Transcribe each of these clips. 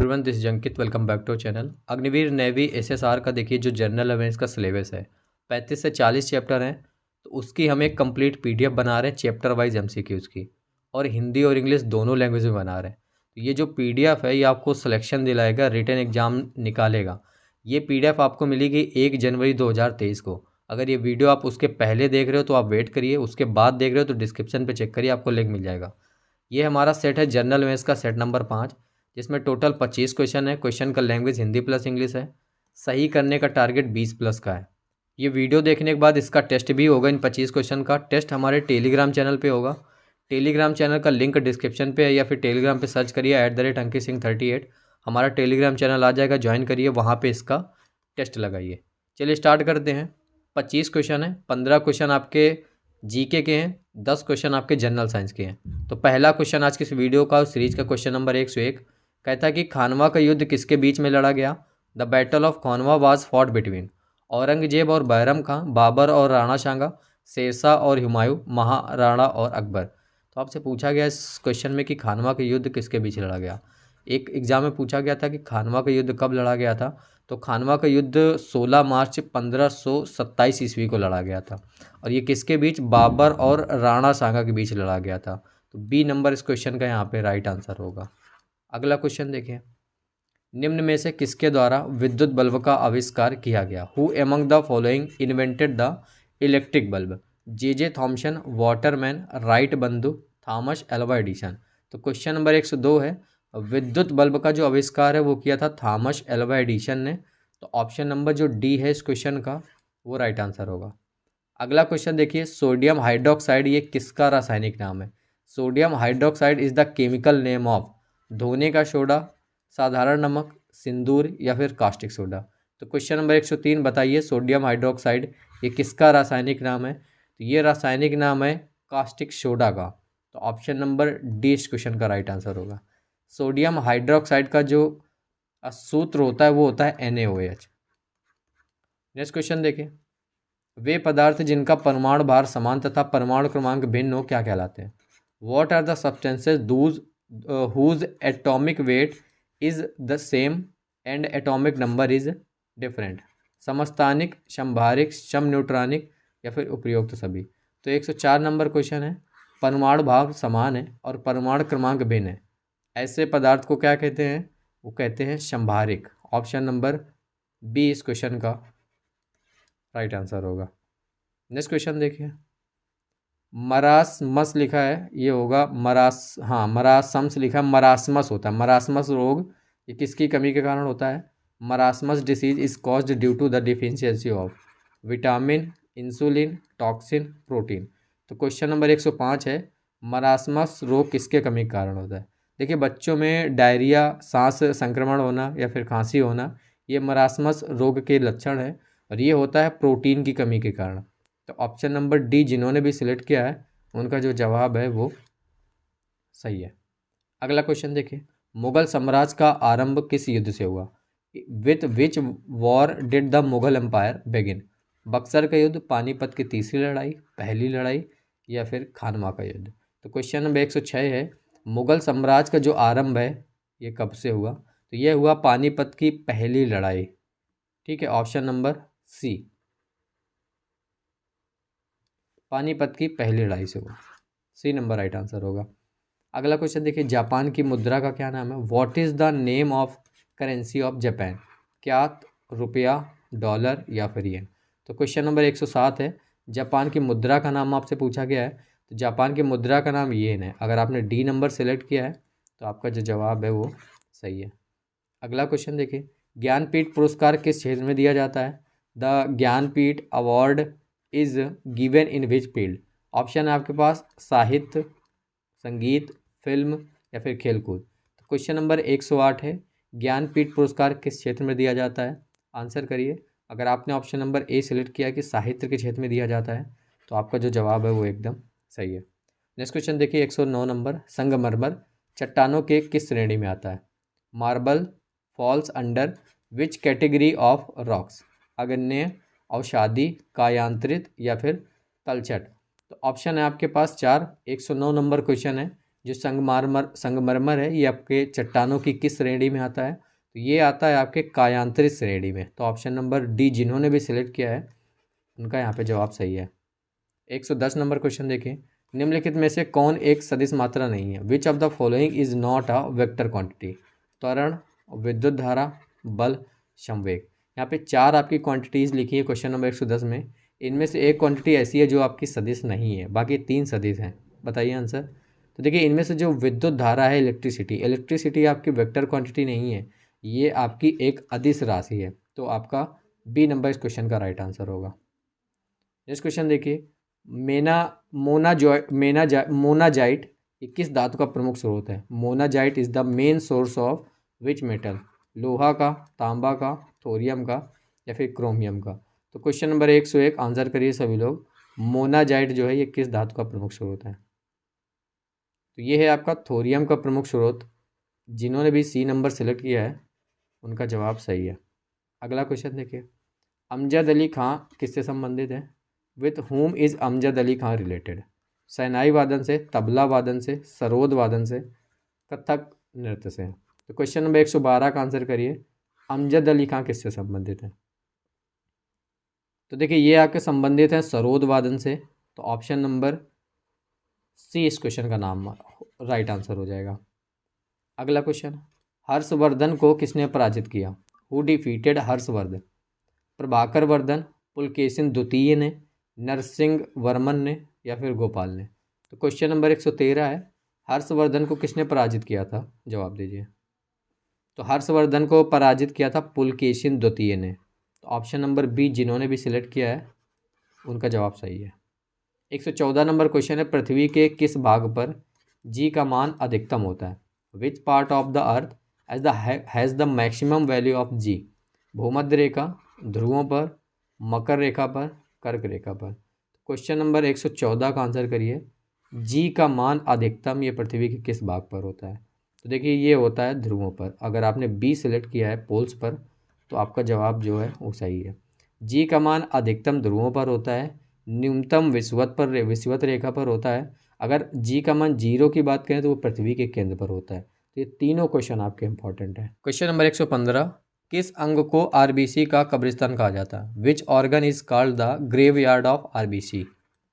Everyone, this Ankit. Welcome back to channel. Agniveer navy SSR का देखिए जो जनरल अवेयर्स का सिलेबस है 35 से 40 चैप्टर हैं। तो उसकी हम एक कंप्लीट पीडीएफ बना रहे हैं चैप्टर वाइज एमसीक्यूज की, और हिंदी और इंग्लिश दोनों लैंग्वेज में बना रहे हैं। तो ये जो पीडीएफ है ये आपको सिलेक्शन दिलाएगा, रिटन एग्जाम निकालेगा। ये पीडीएफ आपको मिलेगी 1 जनवरी 2023 को। अगर ये वीडियो आप उसके पहले देख रहे हो तो आप वेट करिए, उसके बाद देख रहे हो तो डिस्क्रिप्शन पे चेक करिए, आपको लिंक मिल जाएगा। ये हमारा सेट है जनरल अवेयर्स का सेट नंबर 5, जिसमें टोटल 25 क्वेश्चन है। क्वेश्चन का लैंग्वेज हिंदी प्लस इंग्लिश है। सही करने का टारगेट 20 प्लस का है। ये वीडियो देखने के बाद इसका टेस्ट भी होगा। इन 25 क्वेश्चन का टेस्ट हमारे टेलीग्राम चैनल पे होगा। टेलीग्राम चैनल का लिंक डिस्क्रिप्शन पे है, या फिर टेलीग्राम पे सर्च करिए @अंकित सिंह 38। हमारा टेलीग्राम चैनल आ जाएगा, ज्वाइन करिए, वहाँ पर इसका टेस्ट लगाइए। चलिए स्टार्ट करते हैं। 25 क्वेश्चन है, 15 क्वेश्चन आपके जीके के हैं, 10 क्वेश्चन आपके जनरल साइंस के हैं। तो पहला क्वेश्चन आज की इस वीडियो का सीरीज का क्वेश्चन नंबर 101 कहता है कि खानवा का युद्ध किसके बीच में लड़ा गया। The battle of Khanwa was fought between Aurangzeb और बैरम खां, बाबर और राणा सांगा, शेरशाह और हुमायूं, महाराणा और अकबर। तो आपसे पूछा गया इस क्वेश्चन में कि खानवा का युद्ध किसके बीच लड़ा गया। एक एग्जाम में पूछा गया था कि खानवा का युद्ध कब लड़ा गया था। तो खानवा का युद्ध 16 मार्च 1527 ईस्वी को लड़ा गया था, और ये किसके बीच, बाबर और राणा सांगा के बीच लड़ा गया था। तो बी नंबर इस क्वेश्चन का यहाँ पे राइट आंसर होगा। अगला क्वेश्चन देखिए, निम्न में से किसके द्वारा विद्युत बल्ब का आविष्कार किया गया। Who among the following invented the electric bulb. J Thomson, Waterman, right बंधु, थॉमस एल्वा एडिसन। तो क्वेश्चन नंबर 102 है, विद्युत बल्ब का जो आविष्कार है वो किया था थॉमस एल्वा एडिसन ने। तो ऑप्शन नंबर जो डी है इस क्वेश्चन का वो राइट आंसर होगा। अगला क्वेश्चन देखिए, सोडियम हाइड्रोक्साइड ये किसका रासायनिक नाम है। Sodium hydroxide is the chemical name of धोने का सोडा, साधारण नमक, सिंदूर या फिर कास्टिक सोडा। तो क्वेश्चन नंबर 103 बताइए, सोडियम हाइड्रोक्साइड ये किसका रासायनिक नाम है। तो ये रासायनिक नाम है कास्टिक सोडा का। तो ऑप्शन नंबर डी इस क्वेश्चन का राइट आंसर होगा। सोडियम हाइड्रोक्साइड का जो सूत्र होता है वो होता है NaOH। नेक्स्ट क्वेश्चन देखिए, वे पदार्थ जिनका परमाणु भार समान तथा परमाणु क्रमांक भिन्न हो क्या कहलाते हैं। What are the substances whose atomic weight is the same and atomic number is different। समस्थानिक, समभारिक, समन्यूट्रॉनिक या फिर उपयुक्त सभी। तो 104 नंबर क्वेश्चन है, परमाणु भार समान है और परमाणु क्रमांक भिन्न है, ऐसे पदार्थ को क्या कहते हैं, वो कहते हैं समभारिक। ऑप्शन नंबर बी इस क्वेश्चन का राइट आंसर होगा। नेक्स्ट क्वेश्चन देखिए, मरासमस लिखा है, ये होगा मरासमस लिखा है, मरासमस होता है। मरासमस रोग ये किसकी कमी के कारण होता है। Marasmus disease is caused due to the deficiency of vitamin, insulin, toxin, protein. तो क्वेश्चन नंबर 105 है, मरासमस रोग किसके कमी के कारण होता है। देखिए बच्चों में डायरिया, सांस संक्रमण होना या फिर खांसी होना, ये मरासमस रोग के लक्षण है, और ये होता है प्रोटीन की कमी के कारण। तो ऑप्शन नंबर डी जिन्होंने भी सिलेक्ट किया है उनका जो जवाब है वो सही है। अगला क्वेश्चन देखिए, मुगल साम्राज्य का आरंभ किस युद्ध से हुआ। With which war did the Mughal empire begin. Buxar का युद्ध, पानीपत की तीसरी लड़ाई, पहली लड़ाई या फिर खानवा का युद्ध। तो क्वेश्चन नंबर 106 है, मुगल साम्राज्य का जो आरंभ है ये कब से हुआ। तो ये हुआ पानीपत की पहली लड़ाई। ठीक है, ऑप्शन नंबर सी, पानीपत की पहली लड़ाई से हुआ, सी नंबर राइट आंसर होगा। अगला क्वेश्चन देखिए, जापान की मुद्रा का क्या नाम है। What is the name of currency of Japan. क्या रुपया, डॉलर या फिर येन। तो क्वेश्चन नंबर 107 है, जापान की मुद्रा का नाम आपसे पूछा गया है। तो जापान की मुद्रा का नाम येन है। अगर आपने डी नंबर सेलेक्ट किया है तो आपका जो जवाब है वो सही है। अगला क्वेश्चन देखिए, ज्ञानपीठ पुरस्कार किस क्षेत्र में दिया जाता है। The Jnanpith award is given in which field. Option है आपके पास साहित्य, संगीत, फिल्म या फिर खेलकूद। तो क्वेश्चन नंबर 108 है, ज्ञानपीठ पुरस्कार किस क्षेत्र में दिया जाता है। आंसर करिए। अगर आपने ऑप्शन नंबर ए सिलेक्ट किया कि साहित्य के क्षेत्र में दिया जाता है तो आपका जो जवाब है वो एकदम सही है। नेक्स्ट क्वेश्चन देखिए, 109 नंबर, संगमरमर चट्टानों के किस श्रेणी में आता है। Marble falls under which category of rocks. अग्नेय, अवसादी, कायांतरित या फिर तलछट। तो ऑप्शन है आपके पास 4। 109 नंबर क्वेश्चन है, जो संगमरमर है ये आपके चट्टानों की किस श्रेणी में आता है? तो ये आता है आपके कायांतरित श्रेणी में। तो ऑप्शन नंबर डी जिन्होंने भी सिलेक्ट किया है उनका यहाँ पे जवाब सही है। 110 नंबर क्वेश्चन देखिए, निम्नलिखित में से कौन एक सदिश मात्रा नहीं है? Which of the following is not a vector quantity? त्वरण, विद्युत धारा, बल, संवेग। यहाँ पे 4 आपकी क्वांटिटीज़ लिखी है क्वेश्चन नंबर 110 में। इनमें से एक क्वांटिटी ऐसी है जो आपकी सदिश नहीं है, बाकी 3 सदिश हैं। बताइए आंसर। तो देखिए इनमें से जो विद्युत धारा है, इलेक्ट्रिसिटी आपकी वेक्टर क्वांटिटी नहीं है, ये आपकी एक अदिश राशि है। तो आपका बी नंबर इस क्वेश्चन का राइट आंसर होगा। नेक्स्ट क्वेश्चन देखिए, मोनाजाइट ये किस धातु का प्रमुख स्रोत है? Monazite is the main source of which metal? लोहा का, तांबा का, थोरियम का या फिर क्रोमियम का? तो क्वेश्चन नंबर 101 आंसर करिए सभी लोग। मोनाजाइट जो है ये किस धातु का प्रमुख स्रोत है? तो ये है आपका थोरियम का प्रमुख स्रोत। जिन्होंने भी सी नंबर सेलेक्ट किया है उनका जवाब सही है। अगला क्वेश्चन देखिए, अमजद अली खां किससे संबंधित है? With whom is Amjad Ali Khan related? Shehnai वादन से, तबला वादन से, सरोद वादन से, कथक नृत्य से? तो क्वेश्चन नंबर 112 का आंसर करिए, अमजद अली खां किससे संबंधित है? तो देखिए ये आपके संबंधित हैं सरोद वादन से। तो ऑप्शन नंबर सी इस क्वेश्चन का नाम राइट आंसर हो जाएगा। अगला क्वेश्चन, हर्षवर्धन को किसने पराजित किया? Who defeated Harshvardhan? प्रभाकर वर्धन, पुलकेशिन द्वितीय ने, नरसिंह वर्मन ने या फिर गोपाल ने? तो क्वेश्चन नंबर 113 है, हर्षवर्धन को किसने पराजित किया था? जवाब दीजिए। तो हर्षवर्धन को पराजित किया था पुलकेशिन द्वितीय ने। तो ऑप्शन नंबर बी जिन्होंने भी सिलेक्ट किया है उनका जवाब सही है। 114 नंबर क्वेश्चन है, पृथ्वी के किस भाग पर जी का मान अधिकतम होता है? Which part of the earth has the maximum value of G? भूमध्य रेखा, ध्रुवों पर, मकर रेखा पर, कर्क रेखा पर? क्वेश्चन नंबर 114 का आंसर करिए, जी का मान अधिकतम ये पृथ्वी के किस भाग पर होता है? तो देखिए ये होता है ध्रुवों पर। अगर आपने बी सिलेक्ट किया है पोल्स पर तो आपका जवाब जो है वो सही है। जी का मान अधिकतम ध्रुवों पर होता है, न्यूनतम विषुवत रेखा पर होता है। अगर जी का मान 0 की बात करें तो वो पृथ्वी के केंद्र पर होता है। तो ये तीनों क्वेश्चन आपके इंपॉर्टेंट है। क्वेश्चन नंबर 115, किस अंग को आरबीसी का कब्रिस्तान कहा जाता है? Which organ is called the graveyard of RBC?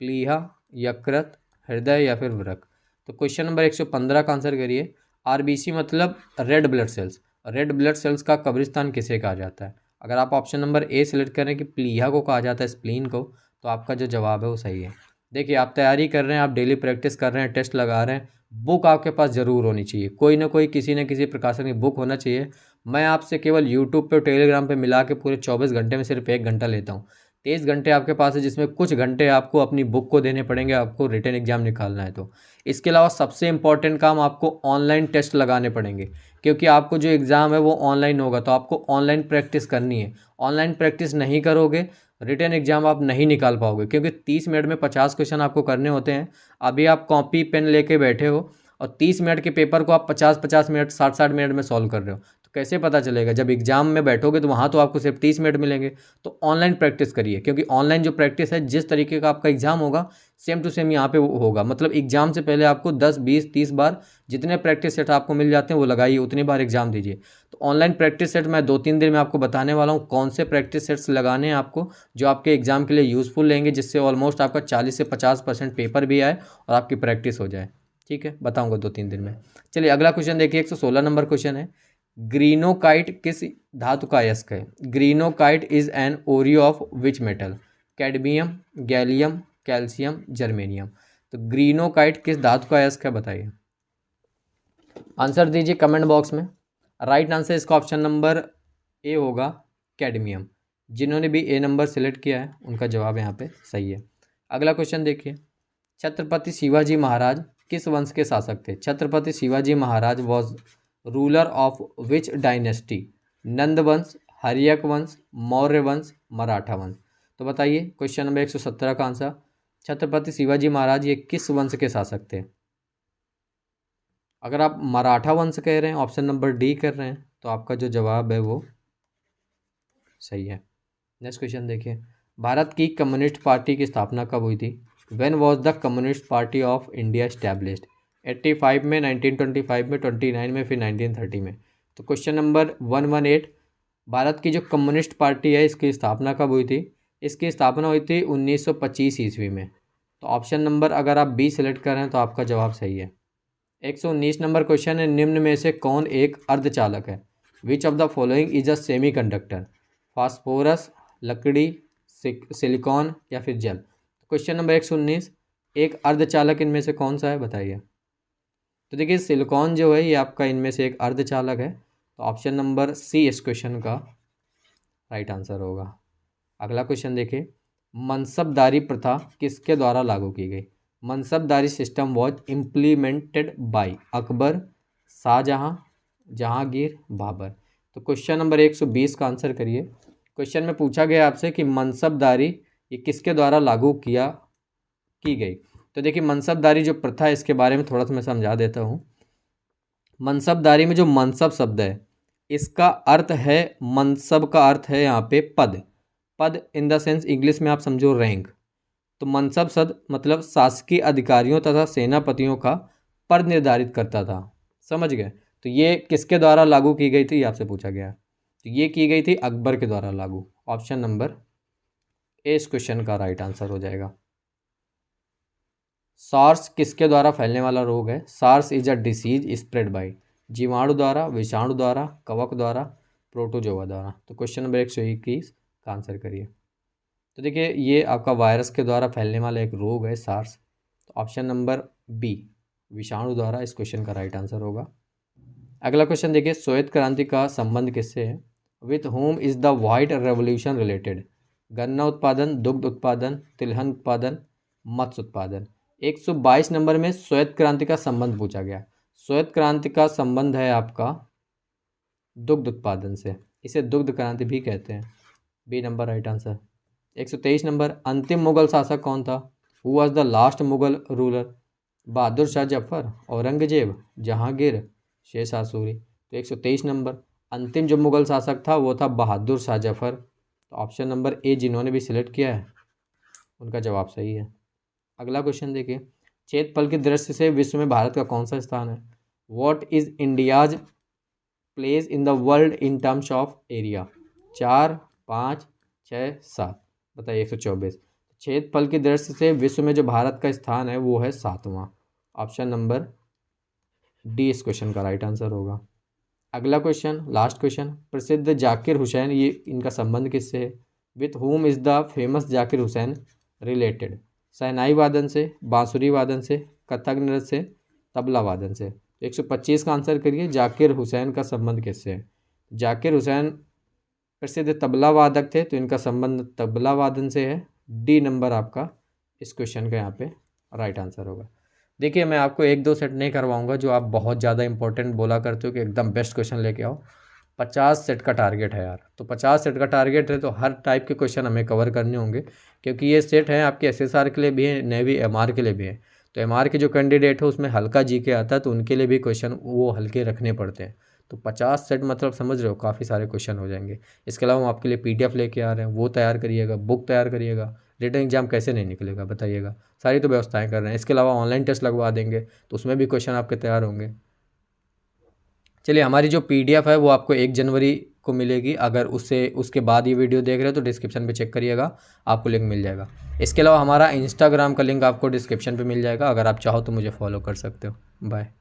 प्लीहा, यकृत, हृदय या फिर वृक्क? तो क्वेश्चन नंबर 115 का आंसर करिए, आरबीसी मतलब red blood cells. Red blood cells का कब्रिस्तान किसे कहा जाता है? अगर आप ऑप्शन नंबर ए सिलेक्ट करें कि प्लीहा को कहा जाता है, स्प्लीन को, तो आपका जो जवाब है वो सही है। देखिए आप तैयारी कर रहे हैं, आप डेली प्रैक्टिस कर रहे हैं, टेस्ट लगा रहे हैं, बुक आपके पास ज़रूर होनी चाहिए। कोई ना कोई किसी न किसी प्रकाशन की बुक होना चाहिए। मैं आपसे केवल यूट्यूब पे, टेलीग्राम पे मिला के पूरे 24 घंटे में सिर्फ 1 घंटा लेता हूँ। 23 घंटे आपके पास है जिसमें कुछ घंटे आपको अपनी बुक को देने पड़ेंगे, आपको रिटन एग्जाम निकालना है तो। इसके अलावा सबसे इंपॉर्टेंट काम आपको ऑनलाइन टेस्ट लगाने पड़ेंगे, क्योंकि आपको जो एग्ज़ाम है वो ऑनलाइन होगा, तो आपको ऑनलाइन प्रैक्टिस करनी है। ऑनलाइन प्रैक्टिस नहीं करोगे रिटन एग्जाम आप नहीं निकाल पाओगे, क्योंकि 30 मिनट में 50 क्वेश्चन आपको करने होते हैं। अभी आप कॉपी पेन लेके बैठे हो और 30 मिनट के पेपर को आप 50-50 मिनट, 60-60 मिनट में सॉल्व कर रहे हो, तो कैसे पता चलेगा? जब एग्जाम में बैठोगे तो वहाँ तो आपको सिर्फ 30 मिनट मिलेंगे। तो ऑनलाइन प्रैक्टिस करिए, क्योंकि ऑनलाइन जो प्रैक्टिस है, जिस तरीके का आपका एग्जाम होगा सेम टू सेम यहाँ पे होगा। मतलब एग्जाम से पहले आपको 10, 20, 30 बार जितने प्रैक्टिस सेट आपको मिल जाते हैं वो लगाइए, उतनी बार एग्जाम दीजिए। तो ऑनलाइन प्रैक्टिस सेट मैं 2-3 दिन में आपको बताने वाला हूँ कौन से प्रैक्टिस सेट्स लगाने हैं आपको, जो आपके एग्जाम के लिए यूज़फुल रहेंगे, जिससे ऑलमोस्ट आपका 40 से 50% पेपर भी आए और आपकी प्रैक्टिस हो जाए। ठीक है, बताऊंगा 2-3 दिन में। चलिए अगला क्वेश्चन देखिए, 116 नंबर क्वेश्चन है, ग्रीनोकाइट किस धातु का अयस्क है? Greenockite is an ore of which metal? Cadmium, gallium, calcium, germanium? तो ग्रीनोकाइट किस धातु का अयस्क है बताइए। आंसर दीजिए कमेंट बॉक्स में। राइट आंसर इसका ऑप्शन नंबर ए होगा, कैडमियम। जिन्होंने भी ए नंबर सेलेक्ट किया है उनका जवाब यहाँ पे सही है। अगला क्वेश्चन देखिए, छत्रपति शिवाजी महाराज किस वंश के शासक थे? Chhatrapati Shivaji Maharaj was ruler of which dynasty? Nanda वंश, हर्यक वंश, मौर्य वंश, मराठा वंश? तो बताइए क्वेश्चन नंबर 117 का आंसर, छत्रपति शिवाजी महाराज ये किस वंश के शासक थे? अगर आप मराठा वंश कह रहे हैं, ऑप्शन नंबर डी कर रहे हैं, तो आपका जो जवाब है वो सही है। नेक्स्ट क्वेश्चन देखिए, भारत की कम्युनिस्ट पार्टी की स्थापना कब हुई थी? When was the communist party of India established? 85 में, 1925 में, 29 में, फिर 1930 में। तो क्वेश्चन नंबर 118, भारत की जो कम्युनिस्ट पार्टी है इसकी स्थापना कब हुई थी? इसकी स्थापना हुई थी 1925 ईस्वी में। तो ऑप्शन नंबर अगर आप बी सेलेक्ट कर रहे हैं तो आपका जवाब सही है। 119 नंबर क्वेश्चन है, निम्न में से कौन एक अर्धचालक है? Which of the following is a semi conductor? Phosphorus, लकड़ी, सिलिकॉन या फिर जल? क्वेश्चन नंबर 119, एक अर्धचालक इनमें से कौन सा है, बताइए। तो देखिए सिलिकॉन जो है ये आपका इनमें से एक अर्धचालक है। तो ऑप्शन नंबर सी इस क्वेश्चन का राइट आंसर होगा। अगला क्वेश्चन देखिए, मनसबदारी प्रथा किसके द्वारा लागू की गई? Mansabdari system was implemented by Akbar, Shahjahan, Jahangir, Babur. तो क्वेश्चन नंबर 120 का आंसर करिए। क्वेश्चन में पूछा गया आपसे कि मनसबदारी ये किसके द्वारा लागू की गई। तो देखिए मनसबदारी जो प्रथा है इसके बारे में थोड़ा सा मैं समझा देता हूँ। मनसबदारी में जो मनसब शब्द है इसका अर्थ है, मनसब का अर्थ है यहाँ पे पद। पद इन द सेंस इंग्लिश में आप समझो रैंक। तो मनसब शब्द मतलब शासकीय अधिकारियों तथा सेनापतियों का पद निर्धारित करता था, समझ गए। तो ये किसके द्वारा लागू की गई थी, आपसे पूछा गया। तो ये की गई थी अकबर के द्वारा लागू। ऑप्शन नंबर ए इस क्वेश्चन का राइट आंसर हो जाएगा। सार्स किसके द्वारा फैलने वाला रोग है? SARS is a disease spread by जीवाणु द्वारा, विषाणु द्वारा, कवक द्वारा, प्रोटोजोआ द्वारा। तो क्वेश्चन नंबर 121 का आंसर करिए। तो देखिए ये आपका वायरस के द्वारा फैलने वाला एक रोग है सार्स। तो ऑप्शन नंबर बी विषाणु द्वारा इस क्वेश्चन का राइट आंसर होगा। अगला क्वेश्चन देखिए, श्वेत क्रांति का संबंध किससे है? With whom is the white revolution related? गन्ना उत्पादन, दुग्ध उत्पादन, तिलहन उत्पादन, मत्स्य उत्पादन। 122 नंबर में श्वेत क्रांति का संबंध पूछा गया। श्वेत क्रांति का संबंध है आपका दुग्ध उत्पादन से, इसे दुग्ध क्रांति भी कहते हैं। B number right answer. 123 number, अंतिम मुगल शासक कौन था? Who was the last Mughal ruler? Bahadur Shah Zafar, Aurangzeb, Jahangir, Shershah Suri. तो 123 नंबर, अंतिम जो मुगल शासक था वो था बहादुर शाह जफर। तो ऑप्शन नंबर ए जिन्होंने भी सिलेक्ट किया है उनका जवाब सही है। अगला क्वेश्चन देखिए, क्षेत्रफल की दृष्टि से विश्व में भारत का कौन सा स्थान है? What is India's place in the world in terms of area? 4, 5, 6, 7। बताइए 124। क्षेत्रफल की दृष्टि से विश्व में जो भारत का स्थान है वो है 7वां। ऑप्शन नंबर डी इस क्वेश्चन का राइट आंसर होगा। अगला क्वेश्चन, लास्ट क्वेश्चन, प्रसिद्ध जाकिर हुसैन ये इनका संबंध किससे है? With whom is the famous Zakir Hussain related? Shehnai वादन से, बांसुरी वादन से, कथक नृत्य से, तबला वादन से। 125 का आंसर करिए, जाकिर हुसैन का संबंध किससे है? जाकिर हुसैन प्रसिद्ध तबला वादक थे तो इनका संबंध तबला वादन से है। डी नंबर आपका इस क्वेश्चन का यहाँ पे राइट आंसर होगा। देखिए मैं आपको 1-2 सेट नहीं करवाऊंगा जो आप बहुत ज़्यादा इंपॉर्टेंट बोला करते हो कि एकदम बेस्ट क्वेश्चन लेके आओ। 50 सेट का टारगेट है यार। तो 50 सेट का टारगेट है तो हर टाइप के क्वेश्चन हमें कवर करने होंगे, क्योंकि ये सेट है आपके एसएसआर के लिए भी है, नेवी एमआर के लिए भी है। तो एमआर के जो कैंडिडेट है उसमें हल्का जीके आता है तो उनके लिए भी क्वेश्चन वो हल्के रखने पड़ते हैं। तो 50 सेट मतलब समझ रहे हो काफ़ी सारे क्वेश्चन हो जाएंगे। इसके अलावा हम आपके लिए पीडीएफ लेके आ रहे हैं, वो तैयार करिएगा, बुक तैयार करिएगा। रिटन एग्जाम कैसे नहीं निकलेगा बताइएगा, सारी तो व्यवस्थाएं कर रहे हैं। इसके अलावा ऑनलाइन टेस्ट लगवा देंगे तो उसमें भी क्वेश्चन आपके तैयार होंगे। चलिए हमारी जो पीडीएफ है वो आपको 1 जनवरी को मिलेगी। अगर उसके बाद ये वीडियो देख रहे हो तो डिस्क्रिप्शन में चेक करिएगा, आपको लिंक मिल जाएगा। इसके अलावा हमारा इंस्टाग्राम का लिंक आपको डिस्क्रिप्शन पे मिल जाएगा, अगर आप चाहो तो मुझे फॉलो कर सकते हो। बाय।